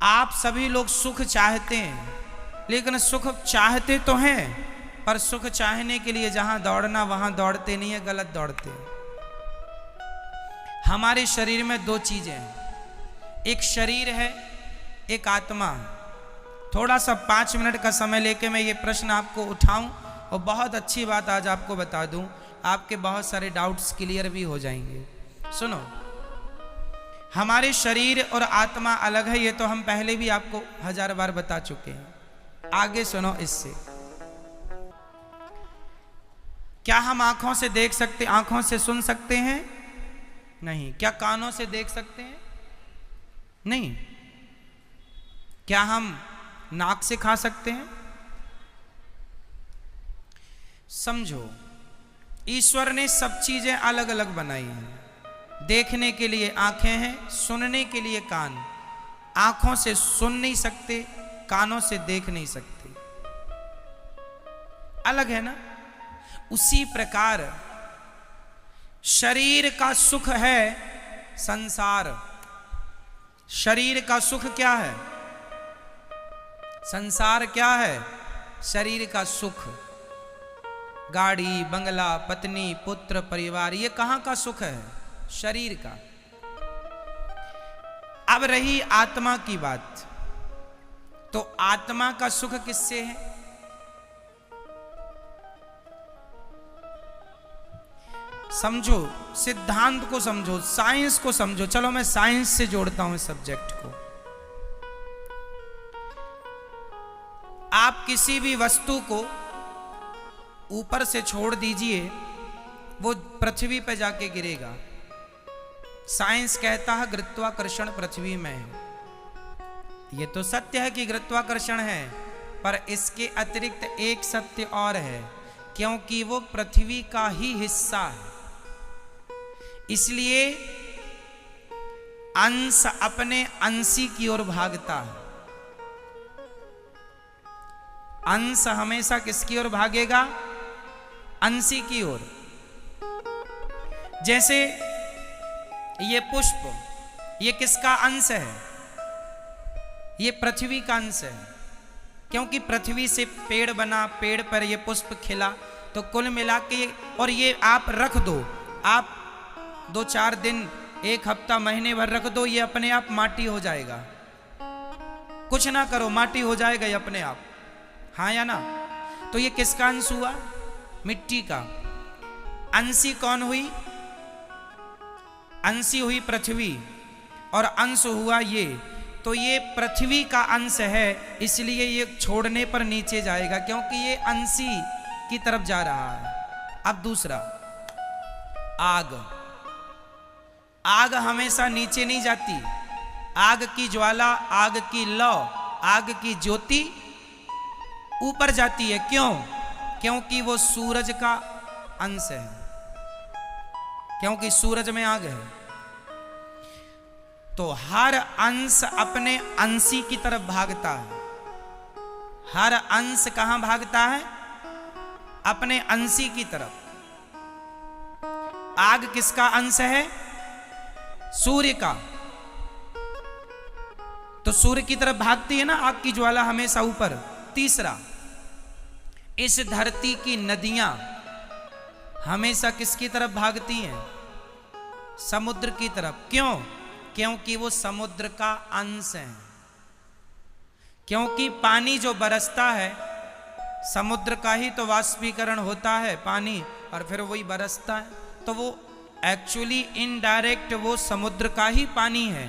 आप सभी लोग सुख चाहते हैं, लेकिन सुख चाहते तो हैं, पर सुख चाहने के लिए जहां दौड़ना वहां दौड़ते नहीं है, गलत दौड़ते हैं। हमारे शरीर में दो चीजें हैं, एक शरीर है, एक आत्मा है। थोड़ा सा 5 मिनट का समय लेके मैं ये प्रश्न आपको उठाऊं और बहुत अच्छी बात आज आपको बता दूं, आपके बहुत सारे डाउट्स क्लियर भी हो जाएंगे। सुनो, हमारे शरीर और आत्मा अलग है, ये तो हम पहले भी आपको 1000 बार बता चुके हैं। आगे सुनो इससे। क्या हम आंखों से देख सकते, आंखों से सुन सकते हैं? नहीं। क्या कानों से देख सकते हैं? नहीं। क्या हम नाक से खा सकते हैं? समझो, ईश्वर ने सब चीजें अलग अलग बनाई हैं। देखने के लिए आंखें हैं, सुनने के लिए कान। आंखों से सुन नहीं सकते, कानों से देख नहीं सकते, अलग है ना। उसी प्रकार शरीर का सुख है संसार। शरीर का सुख क्या है? संसार क्या है? शरीर का सुख। गाड़ी, बंगला, पत्नी, पुत्र, परिवार, ये कहां का सुख है? शरीर का। अब रही आत्मा की बात, तो आत्मा का सुख किससे है? समझो, सिद्धांत को समझो, साइंस को समझो। चलो मैं साइंस से जोड़ता हूं इस सब्जेक्ट को। आप किसी भी वस्तु को ऊपर से छोड़ दीजिए, वो पृथ्वी पर जाके गिरेगा। साइंस कहता है गुरुत्वाकर्षण पृथ्वी में है। ये तो सत्य है कि गुरुत्वाकर्षण है, पर इसके अतिरिक्त एक सत्य और है, क्योंकि वो पृथ्वी का ही हिस्सा है। इसलिए अंश अपने अंशी की ओर भागता है। अंश हमेशा किसकी ओर भागेगा? अंशी की ओर। जैसे ये पुष्प, ये किसका अंश है? ये पृथ्वी का अंश है, क्योंकि पृथ्वी से पेड़ बना, पेड़ पर ये पुष्प खिला। तो कुल मिला के, और ये आप रख दो, आप 2-4 दिन, 1 हफ्ता, महीने भर रख दो, ये अपने आप माटी हो जाएगा। कुछ ना करो, माटी हो जाएगा ये अपने आप, हाँ या ना। तो ये किसका अंश हुआ? मिट्टी का। अंशी कौन हुई? अंशी हुई पृथ्वी, और अंश हुआ ये। तो ये पृथ्वी का अंश है, इसलिए ये छोड़ने पर नीचे जाएगा, क्योंकि ये अंशी की तरफ जा रहा है। अब दूसरा, आग। आग हमेशा नीचे नहीं जाती। आग की ज्वाला, आग की लौ, आग की ज्योति ऊपर जाती है। क्यों? क्योंकि वो सूरज का अंश है, क्योंकि सूरज में आग है। तो हर अंश अपने अंशी की तरफ भागता है। हर अंश कहां भागता है? अपने अंशी की तरफ। आग किसका अंश है? सूर्य का। तो सूर्य की तरफ भागती है ना आग की ज्वाला हमेशा ऊपर। तीसरा, इस धरती की नदियां हमेशा किसकी तरफ भागती हैं? समुद्र की तरफ। क्यों? क्योंकि वो समुद्र का अंश है। क्योंकि पानी जो बरसता है, समुद्र का ही तो वाष्पीकरण होता है पानी, और फिर वही बरसता है। तो वो एक्चुअली इनडायरेक्ट वो समुद्र का ही पानी है,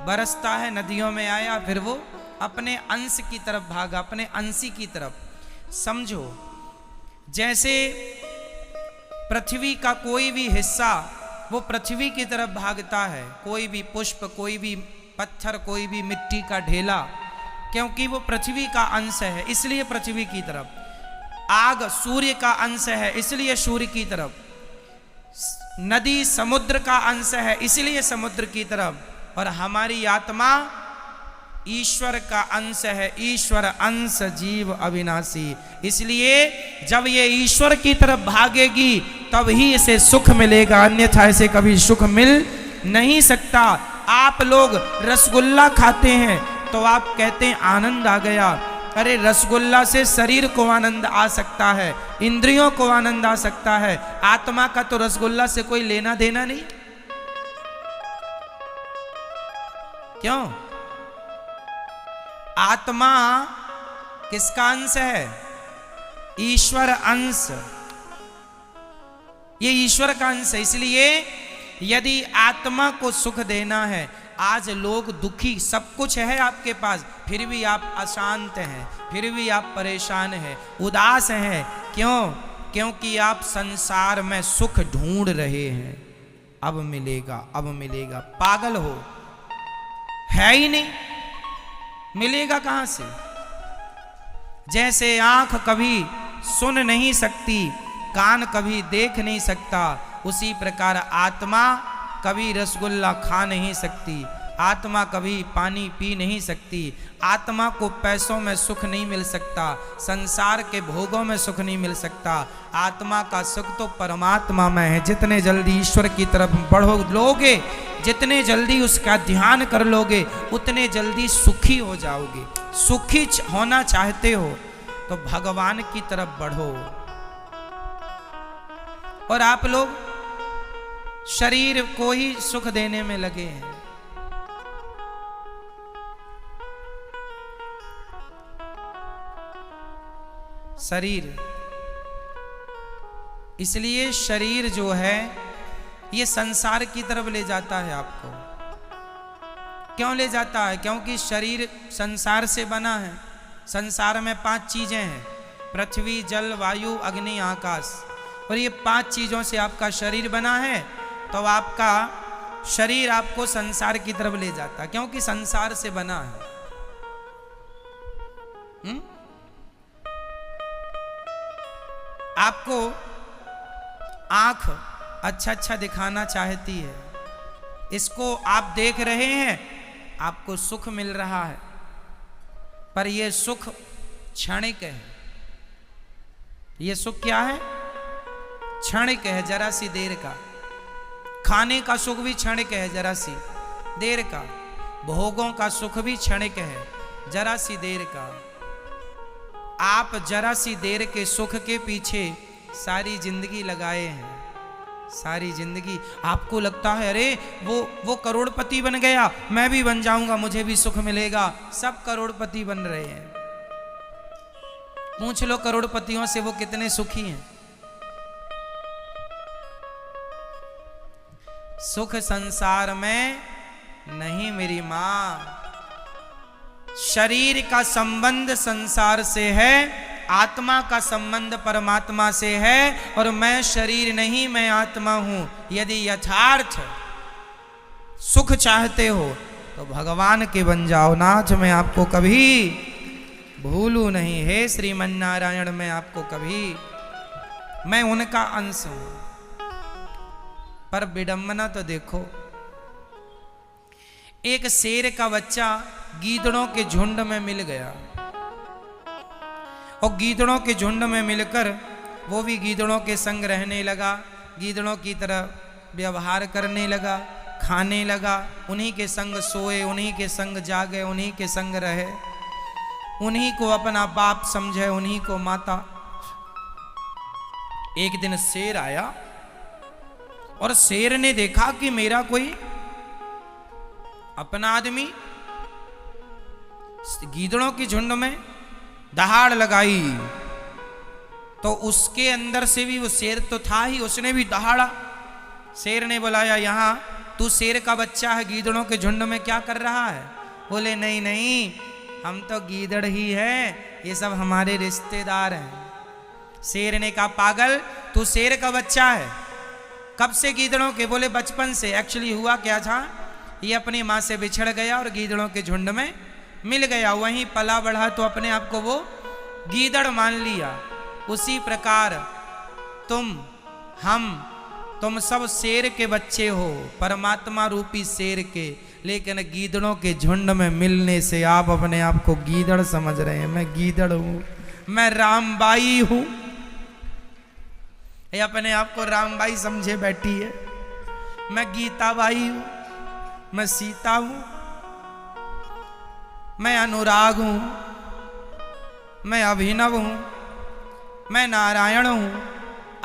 बरसता है, नदियों में आया, फिर वो अपने अंश की तरफ भागा, अपने अंशी की तरफ। समझो, जैसे पृथ्वी का कोई भी हिस्सा वो पृथ्वी की तरफ भागता है, कोई भी पुष्प, कोई भी पत्थर, कोई भी मिट्टी का ढेला, क्योंकि वो पृथ्वी का अंश है, इसलिए पृथ्वी की तरफ। आग सूर्य का अंश है, इसलिए सूर्य की तरफ। नदी समुद्र का अंश है, इसलिए समुद्र की तरफ। और हमारी आत्मा ईश्वर का अंश है, ईश्वर अंश जीव अविनाशी। इसलिए जब ये ईश्वर की तरफ भागेगी तब ही इसे सुख मिलेगा, अन्यथा इसे कभी सुख मिल नहीं सकता। आप लोग रसगुल्ला खाते हैं, तो आप कहते हैं आनंद आ गया। अरे रसगुल्ला से शरीर को आनंद आ सकता है, इंद्रियों को आनंद आ सकता है, आत्मा का तो रसगुल्ला से कोई लेना देना नहीं। क्यों? आत्मा किसका अंश है? ईश्वर अंश। ये ईश्वर का अंश है। इसलिए यदि आत्मा को सुख देना है, आज लोग दुखी, सब कुछ है आपके पास, फिर भी आप अशांत हैं, फिर भी आप परेशान हैं, उदास हैं। क्यों? क्योंकि आप संसार में सुख ढूंढ रहे हैं। अब मिलेगा, अब मिलेगा। पागल हो, है ही नहीं, मिलेगा कहां से? जैसे आंख कभी सुन नहीं सकती, कान कभी देख नहीं सकता, उसी प्रकार आत्मा कभी रसगुल्ला खा नहीं सकती, आत्मा कभी पानी पी नहीं सकती, आत्मा को पैसों में सुख नहीं मिल सकता, संसार के भोगों में सुख नहीं मिल सकता। आत्मा का सुख तो परमात्मा में है। जितने जल्दी ईश्वर की तरफ बढ़ो लोगे, जितने जल्दी उसका ध्यान कर लोगे, उतने जल्दी सुखी हो जाओगे। सुखी होना चाहते हो तो भगवान की तरफ बढ़ो। और आप लोग शरीर को ही सुख देने में लगे हैं। शरीर, इसलिए शरीर जो है ये संसार की तरफ ले जाता है आपको। क्यों ले जाता है? क्योंकि शरीर संसार से बना है। संसार में 5 चीजें हैं, पृथ्वी, जल, वायु, अग्नि, आकाश, और ये 5 चीजों से आपका शरीर बना है। तो आपका शरीर आपको संसार की तरफ ले जाता है, क्योंकि संसार से बना है। आपको आंख अच्छा अच्छा दिखाना चाहती है, इसको आप देख रहे हैं, आपको सुख मिल रहा है, पर यह सुख क्षणिक है। यह सुख क्या है? क्षणिक है, जरा सी देर का। खाने का सुख भी क्षणिक है, जरा सी देर का। भोगों का सुख भी क्षणिक है, जरा सी देर का। आप जरा सी देर के सुख के पीछे सारी जिंदगी लगाए हैं। सारी जिंदगी आपको लगता है अरे वो करोड़पति बन गया, मैं भी बन जाऊंगा, मुझे भी सुख मिलेगा। सब करोड़पति बन रहे हैं। पूछ लो करोड़पतियों से वो कितने सुखी हैं। सुख संसार में नहीं मेरी मां। शरीर का संबंध संसार से है, आत्मा का संबंध परमात्मा से है। और मैं शरीर नहीं, मैं आत्मा हूं। यदि यथार्थ सुख चाहते हो तो भगवान के बन जाओ। नाथ मैं आपको कभी भूलू नहीं, हे श्रीमन्नारायण मैं आपको कभी, मैं उनका अंश हूं। पर विडंबना तो देखो, एक शेर का बच्चा गीदड़ों के झुंड में मिल गया, और गीदड़ों के झुंड में मिलकर वो भी गीदड़ों के संग रहने लगा, गीदड़ों की तरह व्यवहार करने लगा, खाने लगा, उन्हीं के संग सोए, उन्हीं के संग जागे, उन्हीं के संग रहे, उन्हीं को अपना बाप समझे, उन्हीं को माता। एक दिन शेर आया और शेर ने देखा कि मेरा कोई अपना आदमी गीदड़ों की झुंड में दहाड़ लगाई, तो उसके अंदर से भी वो शेर तो था ही, उसने भी दहाड़ा। शेर ने बुलाया, यहां तू शेर का बच्चा है, गीदड़ों के झुंड में क्या कर रहा है? बोले नहीं नहीं, हम तो गीदड़ ही है, ये सब हमारे रिश्तेदार हैं। शेर ने कहा पागल, तू शेर का बच्चा है, कब से गीदड़ों के? बोले बचपन से। एक्चुअली हुआ क्या था, ये अपनी माँ से बिछड़ गया और गीदड़ों के झुंड में मिल गया, वहीं पला बढ़ा तो अपने आप को वो गीदड़ मान लिया। उसी प्रकार तुम सब शेर के बच्चे हो, परमात्मा रूपी शेर के, लेकिन गीदड़ों के झुंड में मिलने से आप अपने आप को गीदड़ समझ रहे हैं। मैं गीदड़ हूं, मैं रामबाई हूं, ये अपने आप को रामबाई समझे बैठी है। मैं गीताबाई हूं, मैं सीता हूं। मैं अनुराग हूं, मैं अभिनव हूं, मैं नारायण हूं।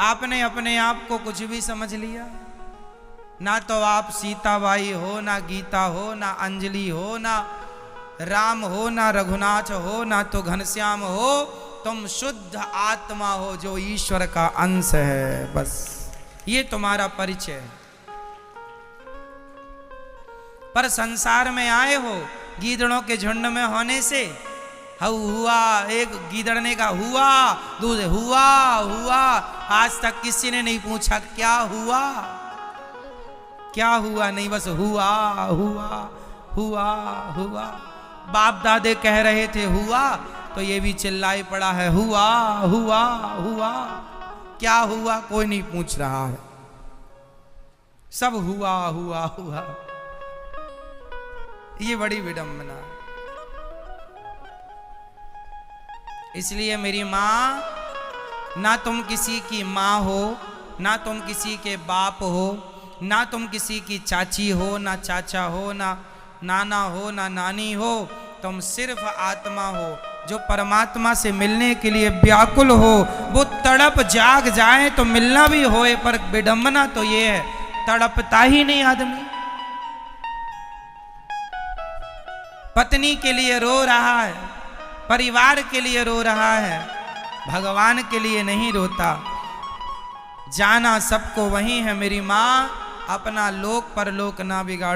आपने अपने आप को कुछ भी समझ लिया। ना तो आप सीताबाई हो, ना गीता हो, ना अंजलि हो, ना राम हो, ना रघुनाथ हो, ना तो घनश्याम हो। तुम शुद्ध आत्मा हो जो ईश्वर का अंश है। बस ये तुम्हारा परिचय है। पर संसार में आए हो गीदड़ों के झुंड में होने से। हऊ हुआ, एक गीदड़ ने कहा हुआ, दूसरे हुआ हुआ। आज तक किसी ने नहीं पूछा क्या हुआ, क्या हुआ, नहीं बस हुआ हुआ हुआ हुआ। बाप दादे कह रहे थे हुआ, तो ये भी चिल्लाई पड़ा है हुआ हुआ हुआ। क्या हुआ कोई नहीं पूछ रहा है, सब हुआ हुआ हुआ। ये बड़ी विडंबना। इसलिए मेरी मां, ना तुम किसी की मां हो, ना तुम किसी के बाप हो, ना तुम किसी की चाची हो, ना चाचा हो, ना नाना हो, ना नानी हो। तुम सिर्फ आत्मा हो जो परमात्मा से मिलने के लिए व्याकुल हो। वो तड़प जाग जाए तो मिलना भी होए, पर विडंबना तो ये है तड़पता ही नहीं आदमी। पत्नी के लिए रो रहा है, परिवार के लिए रो रहा है, भगवान के लिए नहीं रोता। जाना सबको वही है मेरी मां, अपना लोक परलोक ना बिगाड़ो।